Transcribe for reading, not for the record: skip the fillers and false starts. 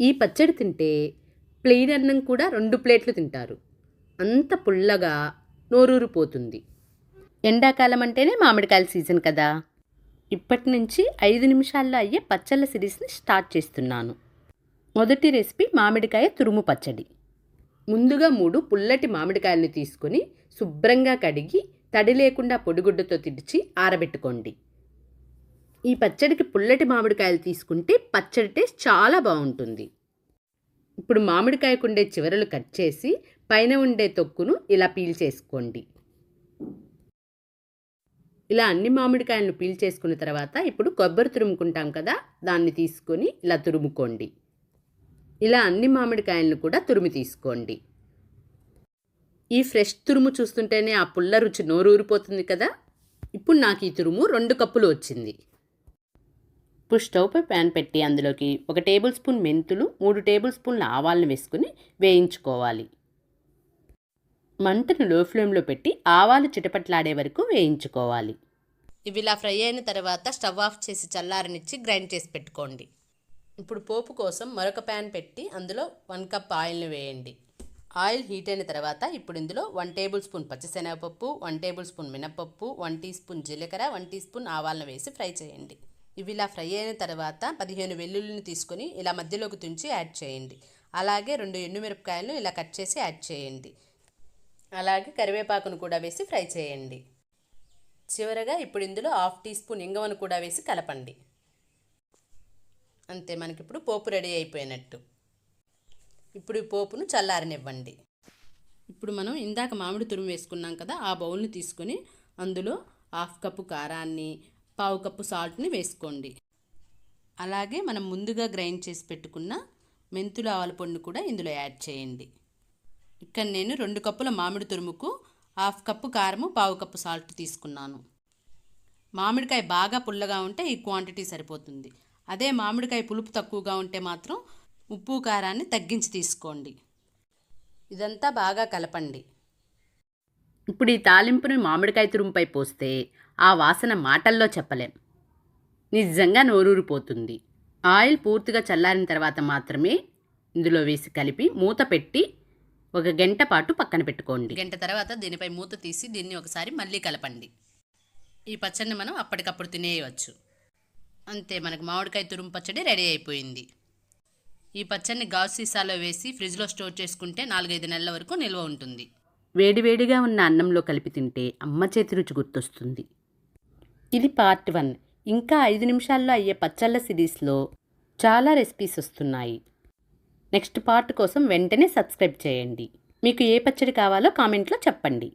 ఈ పచ్చడి తింటే ప్లెయిన్ అన్నం కూడా 2 ప్లేట్లు తింటారు. అంత పుల్లగా నోరూరిపోతుంది. ఎండాకాలం అంటేనే మామిడికాయల సీజన్ కదా! ఇప్పటి నుంచి 5 నిమిషాల్లో అయ్యే పచ్చళ్ళ సిరీస్ని స్టార్ట్ చేస్తున్నాను. మొదటి రెసిపీ మామిడికాయ తురుము పచ్చడి. ముందుగా 3 పుల్లటి మామిడికాయలను తీసుకొని శుభ్రంగా కడిగి తడి లేకుండా పొడిగుడ్డతో తుడిచి ఆరబెట్టుకోండి. ఈ పచ్చడికి పుల్లటి మామిడికాయలు తీసుకుంటే పచ్చడి టేస్ట్ చాలా బాగుంటుంది. ఇప్పుడు మామిడికాయకుండే చివరలు కట్ చేసి పైన ఉండే తొక్కును ఇలా పీల్ చేసుకోండి. ఇలా అన్ని మామిడికాయలను పీల్ చేసుకున్న తర్వాత ఇప్పుడు కొబ్బరి తురుముకుంటాం కదా, దాన్ని తీసుకొని ఇలా తురుముకోండి. ఇలా అన్ని మామిడికాయలను కూడా తురిమి తీసుకోండి. ఈ ఫ్రెష్ తురుము చూస్తుంటేనే ఆ పుల్ల రుచి నోరూరిపోతుంది కదా. ఇప్పుడు నాకు ఈ తురుము 2 కప్పులు వచ్చింది. ఇప్పుడు స్టవ్పై ప్యాన్ పెట్టి అందులోకి 1 టేబుల్ స్పూన్ మెంతులు, 3 టేబుల్ స్పూన్ల ఆవాలను వేసుకుని వేయించుకోవాలి. మంటను లో ఫ్లేమ్లో పెట్టి ఆవాలు చిటపట్లాడే వరకు వేయించుకోవాలి. ఇవి ఇలా ఫ్రై అయిన తర్వాత స్టవ్ ఆఫ్ చేసి చల్లారనిచ్చి గ్రైండ్ చేసి పెట్టుకోండి. ఇప్పుడు పోపు కోసం మరొక ప్యాన్ పెట్టి అందులో 1 కప్ ఆయిల్ని వేయండి. ఆయిల్ హీట్ అయిన తర్వాత ఇప్పుడు ఇందులో 1 టేబుల్ స్పూన్ పచ్చిశనగపప్పు, 1 టేబుల్ స్పూన్ మినపప్పు, 1 టీ స్పూన్ జీలకర్ర, 1 టీ స్పూన్ ఆవాలను వేసి ఫ్రై చేయండి. ఇవి ఇలా ఫ్రై అయిన తర్వాత 15 వెల్లుల్లిని తీసుకొని ఇలా మధ్యలోకి తుంచి యాడ్ చేయండి. అలాగే 2 ఎండుమిరపకాయలను ఇలా కట్ చేసి యాడ్ చేయండి. అలాగే కరివేపాకును కూడా వేసి ఫ్రై చేయండి. చివరగా ఇప్పుడు ఇందులో 1/2 టీ స్పూన్ ఇంగువను కూడా వేసి కలపండి. అంతే, మనకిప్పుడు పోపు రెడీ అయిపోయినట్టు. ఇప్పుడు ఈ పోపును చల్లారనివ్వండి. ఇప్పుడు మనం ఇందాక మామిడి తురుము వేసుకున్నాం కదా, ఆ బౌల్ని తీసుకొని అందులో 1/2 కప్పు కారాన్ని, 1/4 కప్పు సాల్ట్ని వేసుకోండి. అలాగే మనం ముందుగా గ్రైండ్ చేసి పెట్టుకున్న మెంతులు ఆవాల పొడిని కూడా ఇందులో యాడ్ చేయండి. ఇక్కడ నేను 2 కప్పుల మామిడి తురుముకు 1/2 కప్పు కారము, 1/4 కప్పు సాల్ట్ తీసుకున్నాను. మామిడికాయ బాగా పుల్లగా ఉంటే ఈ క్వాంటిటీ సరిపోతుంది. అదే మామిడికాయ పులుపు తక్కువగా ఉంటే మాత్రం ఉప్పు కారాన్ని తగ్గించి తీసుకోండి. ఇదంతా బాగా కలపండి. ఇప్పుడు ఈ తాలింపుని మామిడికాయ తురుముపై పోస్తే ఆ వాసన మాటల్లో చెప్పలేం. నిజంగా నోరూరిపోతుంది. ఆయిల్ పూర్తిగా చల్లారిన తర్వాత మాత్రమే ఇందులో వేసి కలిపి మూత పెట్టి 1 గంట పాటు పక్కన పెట్టుకోండి. గంట తర్వాత దీనిపై మూత తీసి దీన్ని ఒకసారి మళ్ళీ కలపండి. ఈ పచ్చడిని మనం అప్పటికప్పుడు తినేయవచ్చు. అంతే, మనకు మామిడికాయ తురుము పచ్చడి రెడీ అయిపోయింది. ఈ పచ్చడిని గాజు సీసాలో వేసి ఫ్రిడ్జ్లో స్టోర్ చేసుకుంటే 4-5 నెలల వరకు నిల్వ ఉంటుంది. వేడివేడిగా ఉన్న అన్నంలో కలిపి తింటే అమ్మ చేతి రుచి గుర్తొస్తుంది. ఇది పార్ట్ 1. ఇంకా 5 నిమిషాల్లో అయ్యే పచ్చళ్ళ సిరీస్లో చాలా రెసిపీస్ వస్తున్నాయి. నెక్స్ట్ పార్ట్ కోసం వెంటనే సబ్స్క్రైబ్ చేయండి. మీకు ఏ పచ్చడి కావాలో కామెంట్లో చెప్పండి.